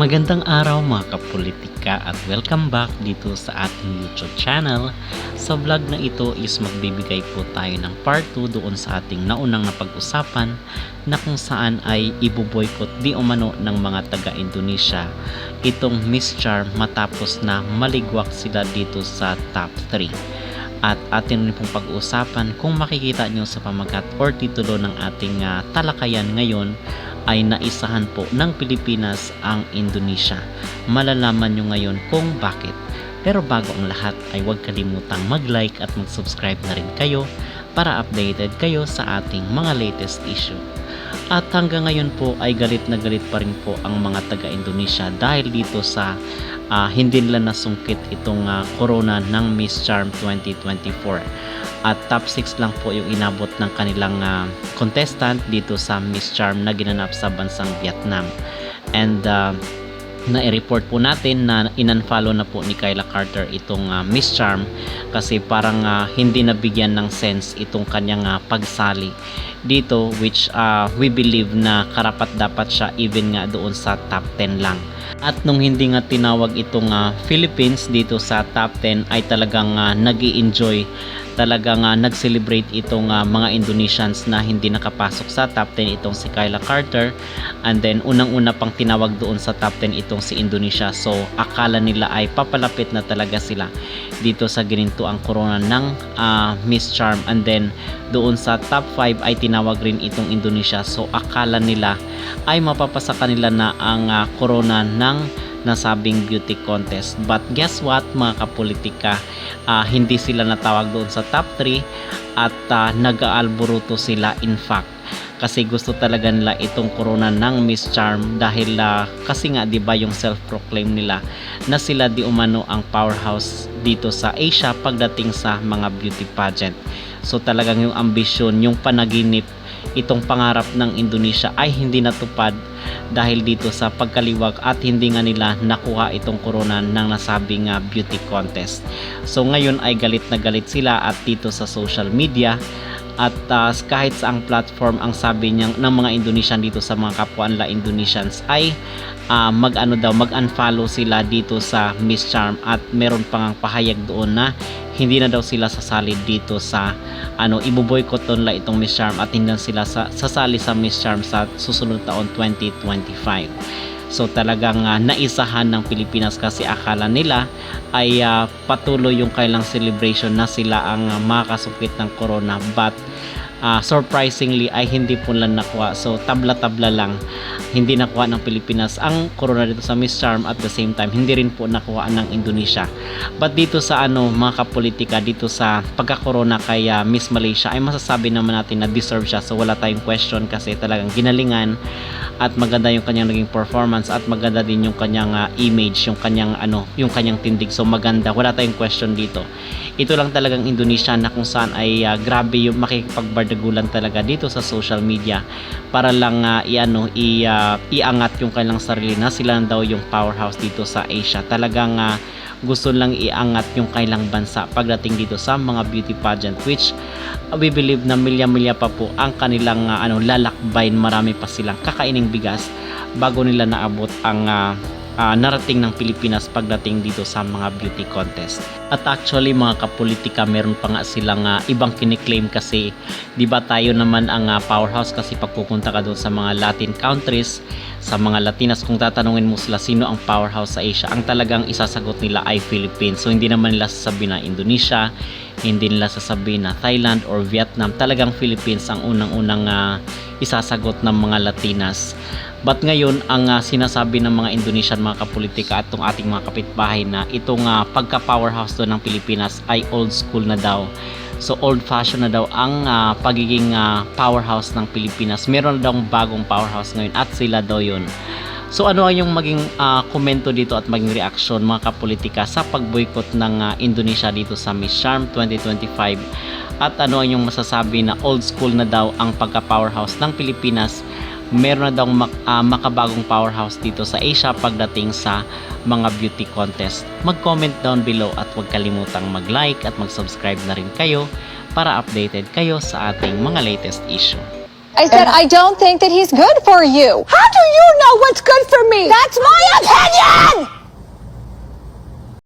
Magandang araw mga kapolitika at welcome back dito sa ating YouTube channel. Sa vlog na ito is magbibigay po tayo ng part 2 doon sa ating naunang napag-usapan na kung saan ay ibuboykot di umano ng mga taga-Indonesia itong Miss Charm matapos na maligwak sila dito sa top 3. At atin rin pong pag-uusapan kung makikita nyo sa pamagat or titulo ng ating talakayan ngayon ay naisahan po ng Pilipinas ang Indonesia. Malalaman nyo ngayon kung bakit. Pero bago ang lahat ay huwag kalimutang mag-like at mag-subscribe na rin kayo para updated kayo sa ating mga latest issue. At hanggang ngayon po ay galit na galit pa rin po ang mga taga-Indonesia dahil dito sa hindi nila nasungkit itong corona ng Miss Charm 2024. At top 6 lang po yung inabot ng kanilang contestant dito sa Miss Charm na ginanap sa bansang Vietnam. And na-report po natin na in-unfollow na po ni Kyla Carter itong Miss Charm kasi parang hindi nabigyan ng sense itong kanyang pagsali dito, which we believe na karapat dapat siya even nga doon sa top 10 lang. At nung hindi nga tinawag itong Philippines dito sa top 10 ay talagang nag-i-enjoy, talagang nag-celebrate itong mga Indonesians na hindi nakapasok sa top 10 itong si Kyla Carter. And then unang-una pang tinawag doon sa top 10 itong si Indonesia. So akala nila ay papalapit na talaga sila dito sa gininto ang corona ng Miss Charm. And then doon sa top 5 ay tinawag rin itong Indonesia. So akala nila ay mapapasa kanila na ang corona ng nasabing beauty contest. But guess what mga kapolitika, hindi sila natawag doon sa top 3 at nag-aalburuto sila in fact. Kasi gusto talaga nila itong corona ng Miss Charm dahil kasi nga 'di ba yung self-proclaim nila na sila di umano ang powerhouse dito sa Asia pagdating sa mga beauty pageant. So talagang yung ambisyon, yung panaginip, itong pangarap ng Indonesia ay hindi natupad dahil dito sa pagkaliwag at hindi nga nila nakuha itong corona ng nasabing beauty contest. So ngayon ay galit na galit sila at dito sa social media at kahit sa ang platform ang sabi niya ng mga Indonesian dito sa mga kapwa nila Indonesians ay mag-unfollow sila dito sa Miss Charm at meron pang pahayag doon na hindi na daw sila sasali dito sa iboboykot nila itong Miss Charm at hindi sila sasali sa Miss Charm sa susunod taon 2025. So talagang naisahan ng Pilipinas kasi akala nila ay patuloy yung kailang celebration na sila ang makakasungkit ng corona, but surprisingly ay hindi po lang nakuha. So tabla-tabla lang, hindi nakuha ng Pilipinas ang corona dito sa Miss Charm, at the same time hindi rin po nakuha ng Indonesia. But dito sa mga kapolitika, dito sa pagka-corona kay Miss Malaysia ay masasabi naman natin na deserve siya. So wala tayong question kasi talagang ginalingan at maganda yung kanyang naging performance at maganda din yung kanyang image, yung kanyang tindig. So maganda, wala tayong question dito. Ito lang talagang Indonesia na kung saan ay grabe yung makikipagbardagulan talaga dito sa social media para lang iangat yung kanilang sarili na sila daw yung powerhouse dito sa Asia. Talagang gusto lang iangat yung kailang bansa pagdating dito sa mga beauty pageant, which we believe na milya-milya pa po ang kanilang lalakbayin. Marami pa silang kakaining bigas bago nila naabot ang narating ng Pilipinas pagdating dito sa mga beauty contest. At actually mga kapolitika, meron pa nga silang ibang kiniklaim kasi 'di ba tayo naman ang powerhouse kasi pagpupunta ka doon sa mga Latin countries, sa mga Latinas, kung tatanungin mo sila sino ang powerhouse sa Asia, ang talagang isasagot nila ay Philippines. So hindi naman nila sasabihin na Indonesia, hindi nila sasabihin na Thailand or Vietnam. Talagang Philippines ang unang-unang isasagot ng mga Latinas. But ngayon ang sinasabi ng mga Indonesian mga kapolitika at itong ating mga kapitbahay na itong pagka-powerhouse doon ng Pilipinas ay old school na daw. So old fashion na daw ang pagiging powerhouse ng Pilipinas. Meron daw bagong powerhouse ngayon at sila daw yun. So ano ang yung maging komento dito at maging reaction mga kapolitika sa pagboykot ng Indonesia dito sa Miss Charm 2025? At ano ang yung masasabi na old school na daw ang pagka-powerhouse ng Pilipinas? Meron na daw makabagong powerhouse dito sa Asia pagdating sa mga beauty contest. Mag-comment down below at huwag kalimutang mag-like at mag-subscribe na rin kayo para updated kayo sa ating mga latest issue. I said, I don't think that he's good for you. How do you know what's good for me? That's my opinion.